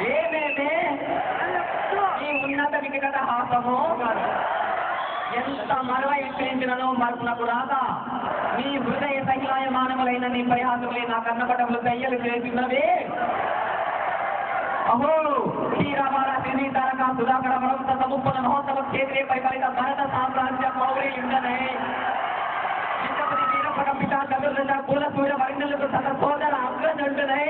ఏమేమే ఈ ఉన్నత వికట హాసము ఎంత మరవ ఎక్కించినను మరపునకు రాదా నీ హృదయ సహిలాయమానములైన నీ ప్రయాసములే నా కన్నపటములు దయ్యలు చేసినవే. అహో శ్రీరామాల శ్రీ తారక సుధాకర మనంత సముప్పన మహోత్సవ క్షేత్రే పరిపాలిత భరత సామ్రాజ్య మౌరి యుండనే చిత్తపతి వీరపట పితా చతుర్దశ కుల సూర్య వరిణులకు సత సోదర అగ్రజండునై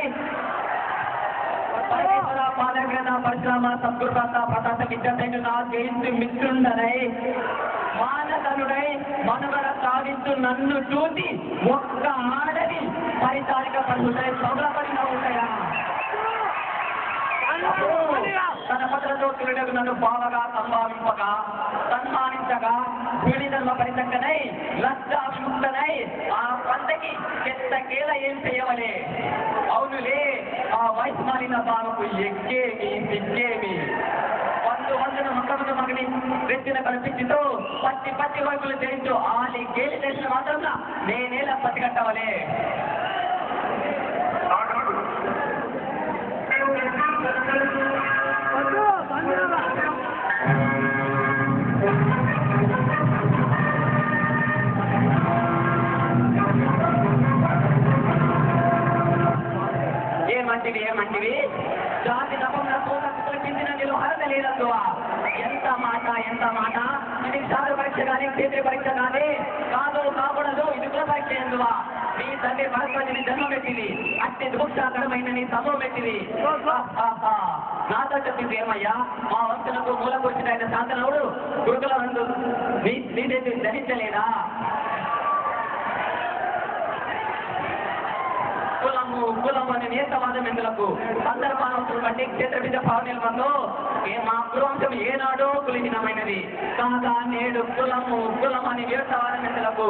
పరమేశ్వర పాదగ్రహ పరశురామ సంస్కృత ప్రతాప విద్యాసైను నా జయించి మిత్రుండనై మానధనుడై మనుగడ సాధిస్తూ నన్ను చూసి ఒక్క ఆడది పరిచారిక పడుతాయి సౌలపడిన ఉంటాయా తన పత్రతో తులడకు నన్ను బావగా సంభావింపగా సన్మానించగా వీడి ధర్మ పరిచక్కనై లజ్జావిముక్తనై ఆ పంటకి చెత్తకేల ఏం చేయవలే. అవునులే ఆ వయసు మారిన బావకు ఎక్కేమి సిగ్గేమి వందన మొక్కమున మగని రెచ్చిన కనిపించుతూ పచ్చి వైపులు చేయించు ఆలి గేలి చేసిన మాత్రంగా నేనేలా పసిగట్టవలే. ఏమంటివి జాతి తపంలో సోదరులు చెందిన నిలుహరత లేదందువా. ఎంత మాట ఇది సాధు పరీక్ష కానీ క్షేత్ర పరీక్ష కానీ కాదు కాకూడదు ఇది కుల పరీక్ష ఎందువా. నీ తండ్రి భరద్వాజుని జన్మ పెట్టింది అట్టి దుఃఖకరమైన నీ సమూహం పెట్టింది. నాతో చెప్పింది ఏమయ్యా మా వంశులకు మూలకు వచ్చిన ఆయన శాంతనవుడు గురుకుల నందు నీదైతే ధరించలేదా. కులము అని నేతవాదం ఎందులకు సందర్భాలను బట్టి క్షేత్ర విధ భావనలో మా కులవంశం ఏనాడో కులిహీనమైనది కాగా నేడు కులము అని నేతవాదం ఎందులకు